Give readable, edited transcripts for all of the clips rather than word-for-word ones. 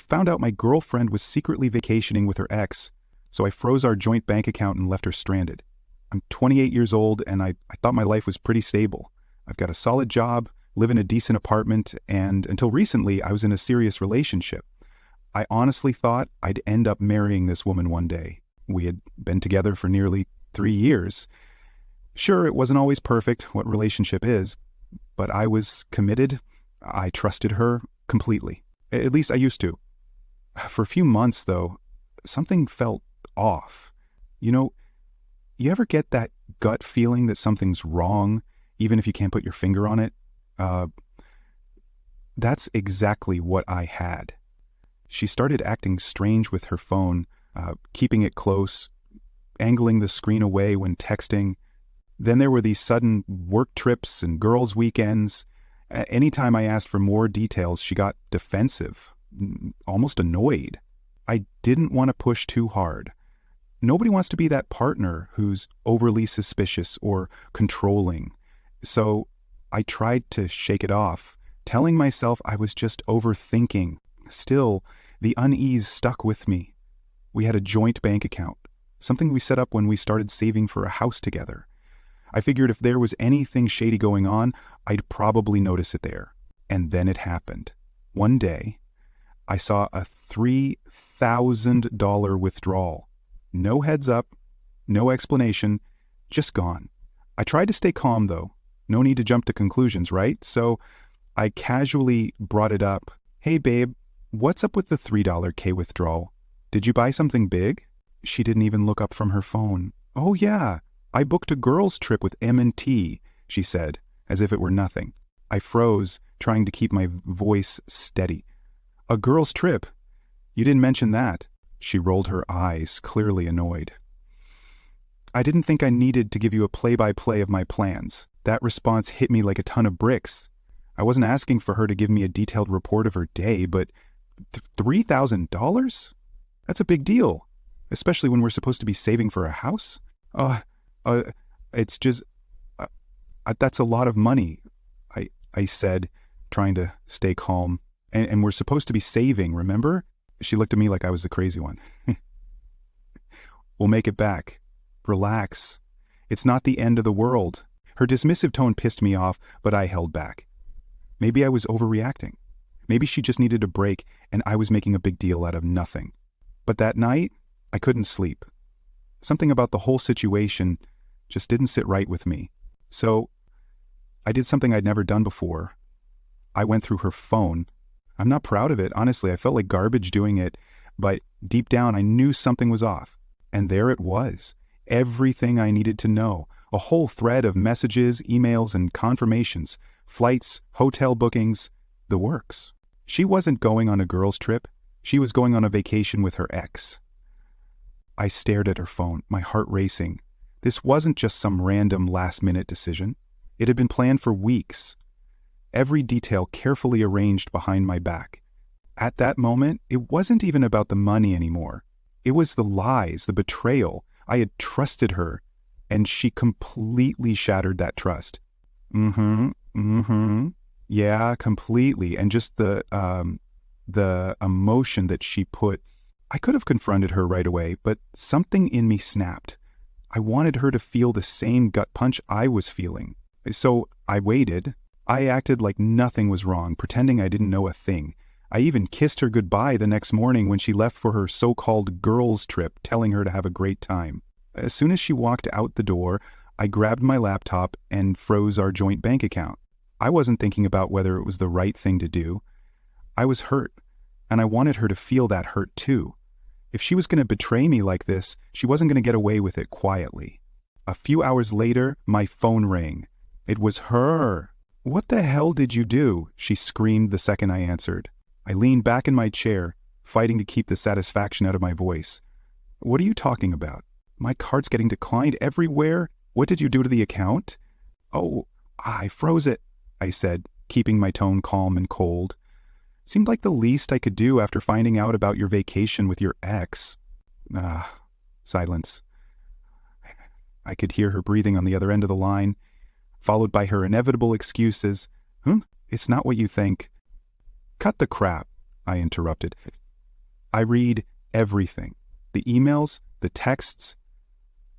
found out my girlfriend was secretly vacationing with her ex, so I froze our joint bank account and left her stranded. I'm 28 years old, and I thought my life was pretty stable. I've got a solid job, live in a decent apartment, and until recently, I was in a serious relationship. I honestly thought I'd end up marrying this woman one day. We had been together for nearly 3 years. Sure, it wasn't always perfect, what relationship is, but I was committed. I trusted her completely. At least I used to. For a few months, though, something felt off. You know, you ever get that gut feeling that something's wrong, even if you can't put your finger on it? That's exactly what I had. She started acting strange with her phone, keeping it close, angling the screen away when texting. Then there were these sudden work trips and girls' weekends. Anytime I asked for more details, she got defensive, almost annoyed. I didn't want to push too hard. Nobody wants to be that partner who's overly suspicious or controlling. So I tried to shake it off, telling myself I was just overthinking. Still, the unease stuck with me. We had a joint bank account, something we set up when we started saving for a house together. I figured if there was anything shady going on, I'd probably notice it there. And then it happened. One day, I saw a $3,000 withdrawal. No heads up, no explanation, just gone. I tried to stay calm, though. No need to jump to conclusions, right? So I casually brought it up. Hey, babe, what's up with the $3K withdrawal? Did you buy something big? She didn't even look up from her phone. Oh, yeah. I booked a girls' trip with M&T, she said, as if it were nothing. I froze, trying to keep my voice steady. A girls' trip? You didn't mention that. She rolled her eyes, clearly annoyed. I didn't think I needed to give you a play-by-play of my plans. That response hit me like a ton of bricks. I wasn't asking for her to give me a detailed report of her day, but $3,000? That's a big deal, especially when we're supposed to be saving for a house. It's just, that's a lot of money, I said, trying to stay calm. And we're supposed to be saving, remember? She looked at me like I was the crazy one. We'll make it back. Relax. It's not the end of the world. Her dismissive tone pissed me off, but I held back. Maybe I was overreacting. Maybe she just needed a break, and I was making a big deal out of nothing. But that night, I couldn't sleep. Something about the whole situation just didn't sit right with me. So I did something I'd never done before. I went through her phone. I'm not proud of it, honestly. I felt like garbage doing it, but deep down I knew something was off. And there it was. Everything I needed to know. A whole thread of messages, emails, and confirmations. Flights, hotel bookings, the works. She wasn't going on a girls' trip. She was going on a vacation with her ex. I stared at her phone, my heart racing. This wasn't just some random last-minute decision. It had been planned for weeks. Every detail carefully arranged behind my back. At that moment, it wasn't even about the money anymore. It was the lies, the betrayal. I had trusted her, and she completely shattered that trust. Yeah, completely. And just the emotion that she put. I could have confronted her right away, but something in me snapped. I wanted her to feel the same gut punch I was feeling. So I waited. I acted like nothing was wrong, pretending I didn't know a thing. I even kissed her goodbye the next morning when she left for her so-called girls' trip, telling her to have a great time. As soon as she walked out the door, I grabbed my laptop and froze our joint bank account. I wasn't thinking about whether it was the right thing to do. I was hurt, and I wanted her to feel that hurt too. If she was going to betray me like this, she wasn't going to get away with it quietly. A few hours later, my phone rang. It was her. "What the hell did you do?" she screamed the second I answered. I leaned back in my chair, fighting to keep the satisfaction out of my voice. "What are you talking about? My card's getting declined everywhere. What did you do to the account?" "Oh, I froze it," I said, keeping my tone calm and cold. "Seemed like the least I could do after finding out about your vacation with your ex." Silence. I could hear her breathing on the other end of the line, followed by her inevitable excuses. It's not what you think." "Cut the crap," I interrupted. I read everything. The emails, the texts.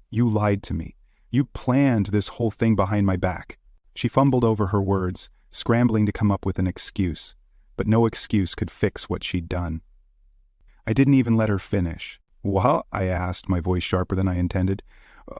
You lied to me. You planned this whole thing behind my back. She fumbled over her words, scrambling to come up with an excuse, but no excuse could fix what she'd done. I didn't even let her finish. "What?" I asked, my voice sharper than I intended.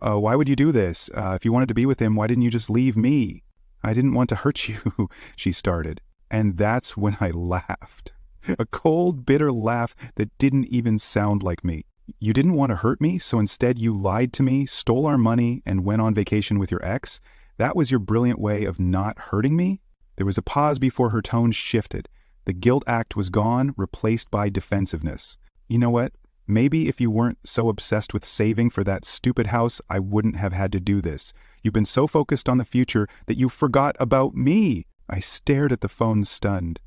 Why would you do this? If you wanted to be with him, why didn't you just leave me?" "I didn't want to hurt you," she started. And that's when I laughed. A cold, bitter laugh that didn't even sound like me. "You didn't want to hurt me, so instead you lied to me, stole our money, and went on vacation with your ex? That was your brilliant way of not hurting me?" There was a pause before her tone shifted. The guilt act was gone, replaced by defensiveness. "You know what? Maybe if you weren't so obsessed with saving for that stupid house, I wouldn't have had to do this. You've been so focused on the future that you forgot about me." I stared at the phone, stunned.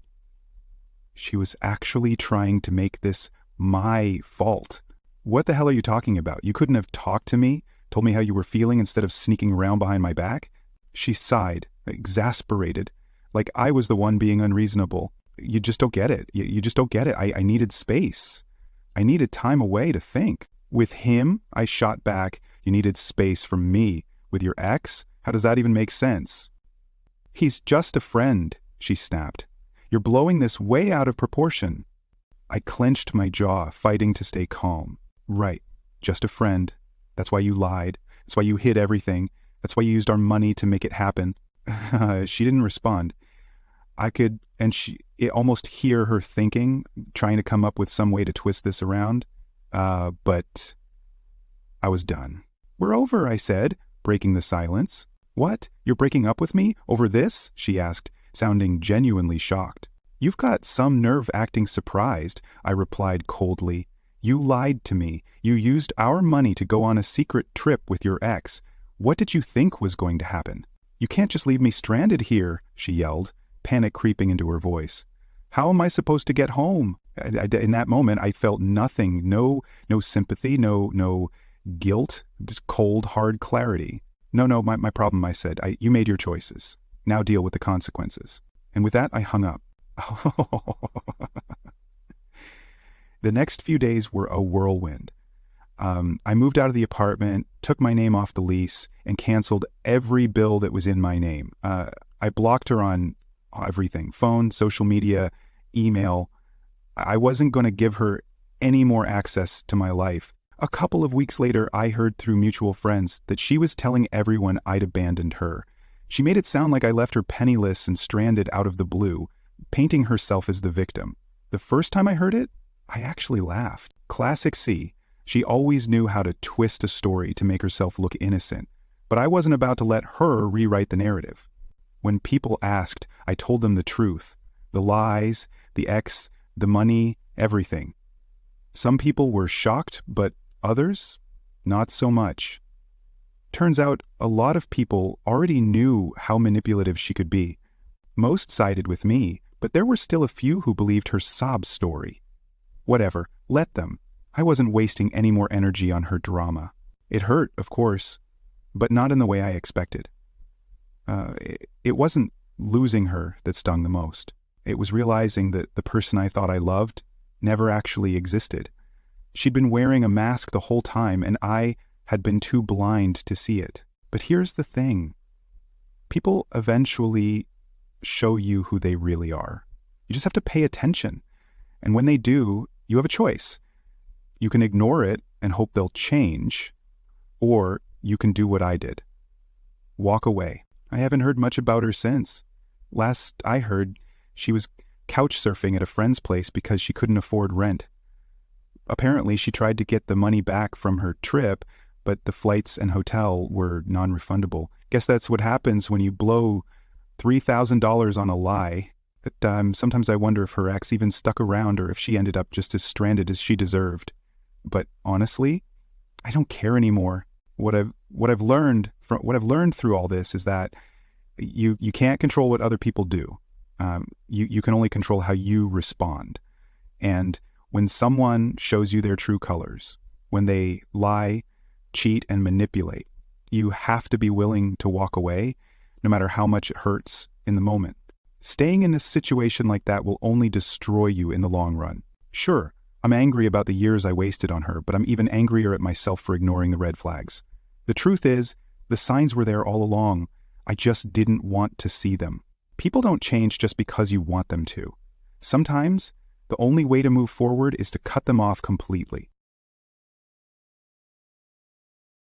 She was actually trying to make this my fault. "What the hell are you talking about? You couldn't have talked to me, told me how you were feeling instead of sneaking around behind my back?" She sighed, exasperated, like I was the one being unreasonable. "You just don't get it. You just don't get it. I needed space. I needed time away to think." "With him?" I shot back. "You needed space from me. With your ex? How does that even make sense?" "He's just a friend," she snapped. "You're blowing this way out of proportion." I clenched my jaw, fighting to stay calm. "Right, just a friend. That's why you lied. That's why you hid everything. That's why you used our money to make it happen." She didn't respond. I could almost hear her thinking, trying to come up with some way to twist this around. But I was done. "We're over," I said, breaking the silence. "What? You're breaking up with me? Over this?" she asked, sounding genuinely shocked. "You've got some nerve acting surprised," I replied coldly. "You lied to me. You used our money to go on a secret trip with your ex. What did you think was going to happen?" "You can't just leave me stranded here," she yelled, panic creeping into her voice. "How am I supposed to get home?" In that moment, I felt nothing, no sympathy, no guilt, just cold, hard clarity. No, my problem," I said. You made your choices. Now deal with the consequences." And with that, I hung up. The next few days were a whirlwind. I moved out of the apartment, took my name off the lease, and canceled every bill that was in my name. I blocked her on everything: phone, social media, email. I wasn't going to give her any more access to my life. A couple of weeks later, I heard through mutual friends that she was telling everyone I'd abandoned her. She made it sound like I left her penniless and stranded out of the blue, painting herself as the victim. The first time I heard it, I actually laughed. Classic C. She always knew how to twist a story to make herself look innocent, but I wasn't about to let her rewrite the narrative. When people asked, I told them the truth. The lies, the ex, the money, everything. Some people were shocked, but others, not so much. Turns out a lot of people already knew how manipulative she could be. Most sided with me, but there were still a few who believed her sob story. Whatever, let them. I wasn't wasting any more energy on her drama. It hurt, of course, but not in the way I expected. It wasn't losing her that stung the most. It was realizing that the person I thought I loved never actually existed. She'd been wearing a mask the whole time, and I had been too blind to see it. But here's the thing. People eventually show you who they really are. You just have to pay attention. And when they do, you have a choice. You can ignore it and hope they'll change, or you can do what I did. Walk away. I haven't heard much about her since. Last I heard, she was couch surfing at a friend's place because she couldn't afford rent. Apparently, she tried to get the money back from her trip, but the flights and hotel were non-refundable. Guess that's what happens when you blow $3,000 on a lie. Sometimes I wonder if her ex even stuck around or if she ended up just as stranded as she deserved. But honestly, I don't care anymore. What I've learned through all this is that you can't control what other people do. You can only control how you respond. And when someone shows you their true colors, when they lie, cheat, and manipulate, you have to be willing to walk away, no matter how much it hurts in the moment. Staying in a situation like that will only destroy you in the long run. Sure, I'm angry about the years I wasted on her, but I'm even angrier at myself for ignoring the red flags. The truth is, the signs were there all along. I just didn't want to see them. People don't change just because you want them to. Sometimes, the only way to move forward is to cut them off completely.